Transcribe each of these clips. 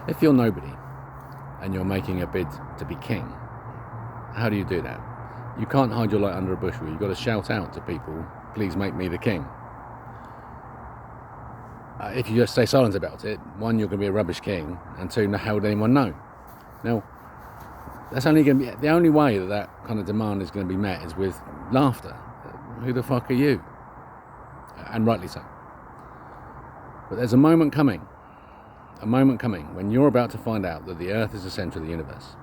If you're nobody and you're making a bid to be king, how do you do that? You can't hide your light under a bushel. You've got to shout out to people, please make me the king. If you just stay silent about it, one, you're going to be a rubbish king, and two, how would anyone know? Now, that's only going to be the only way that kind of demand is going to be met is with laughter. Who the fuck are you? And rightly so. But there's a moment coming when you're about to find out that the Earth is the centre of the universe,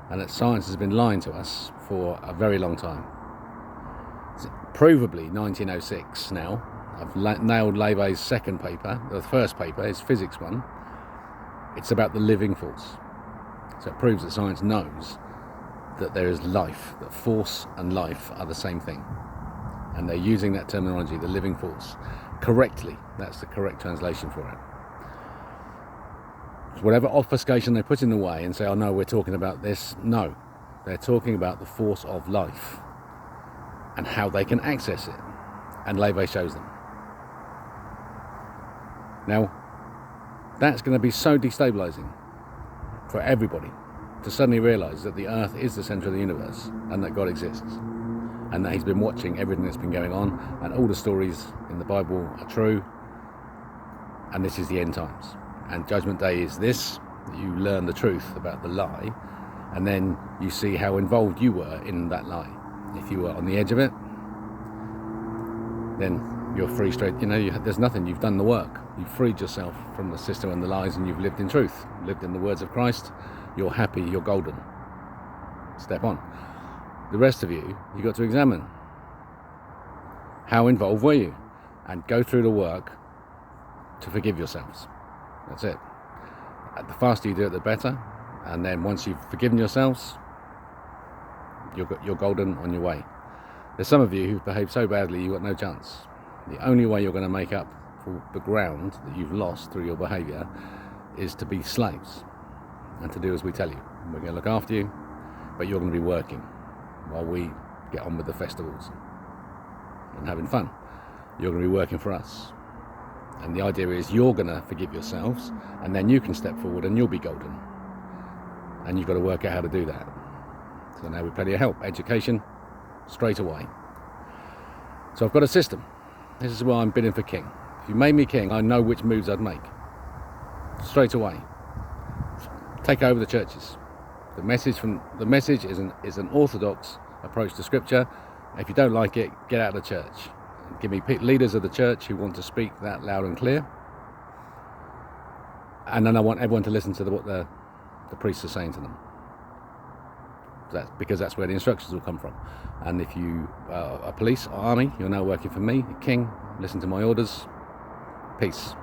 and that science has been lying to us for a very long time. It's provably 1906 now. I've nailed Levy's second paper. The first paper, his physics one. It's about the living force. So it proves that science knows that there is life, that force and life are the same thing. And they're using that terminology, the living force, correctly. That's the correct translation for it. Whatever obfuscation they put in the way and say, oh no, we're talking about this. No, they're talking about the force of life and how they can access it. And Levy shows them. Now, that's going to be so destabilizing for everybody to suddenly realize that the Earth is the center of the universe and that God exists and that he's been watching everything that's been going on and all the stories in the Bible are true, and this is the end times. And Judgment Day is this, that you learn the truth about the lie, and then you see how involved you were in that lie. If you were on the edge of it, then you're free straight, there's nothing, you've done the work. You've freed yourself from the system and the lies, and you've lived in truth, lived in the words of Christ. You're happy, you're golden. Step on. The rest of you, you've got to examine. How involved were you? And go through the work to forgive yourselves. That's it. The faster you do it, the better. And then once you've forgiven yourselves, you're golden on your way. There's some of you who've behaved so badly, you've got no chance. The only way you're going to make up for the ground that you've lost through your behaviour is to be slaves and to do as we tell you. We're going to look after you, but you're going to be working while we get on with the festivals and having fun. You're going to be working for us. And the idea is you're going to forgive yourselves, and then you can step forward and you'll be golden. And you've got to work out how to do that. So now with plenty of help, education, straight away. So I've got a system. This is why I'm bidding for king. If you made me king, I know which moves I'd make. Straight away. Take over the churches. The message is an orthodox approach to scripture. If you don't like it, get out of the church. Give me leaders of the church who want to speak that loud and clear. And then I want everyone to listen to what the priests are saying to them. Because that's where the instructions will come from. And if you are police or army, you're now working for me, king, listen to my orders. Peace.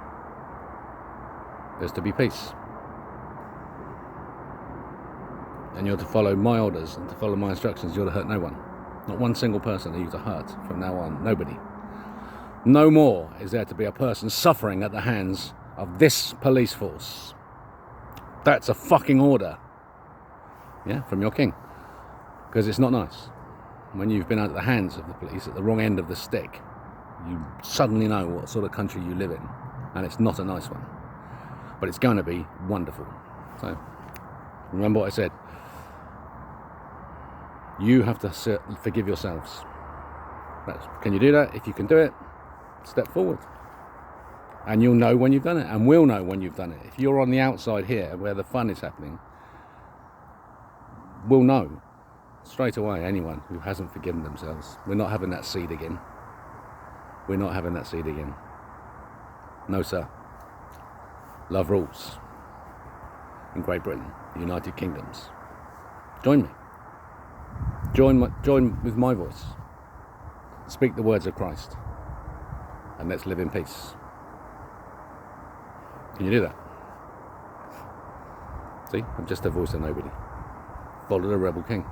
There's to be peace. And you're to follow my orders and to follow my instructions. You're to hurt no one. Not one single person are you to hurt from now on. Nobody. No more is there to be a person suffering at the hands of this police force. That's a fucking order. Yeah, from your king. Because it's not nice. When you've been at the hands of the police at the wrong end of the stick, you suddenly know what sort of country you live in. And it's not a nice one. But it's going to be wonderful. So, remember what I said. You have to forgive yourselves. Can you do that? If you can do it, step forward. And you'll know when you've done it. And we'll know when you've done it. If you're on the outside here, where the fun is happening, we'll know straight away, anyone who hasn't forgiven themselves. We're not having that seed again. We're not having that seed again. No, sir. Love rules. In Great Britain, the United Kingdoms. Join me. Join with my voice. Speak the words of Christ. And let's live in peace. Can you do that? See, I'm just a voice of nobody. Follow the rebel king.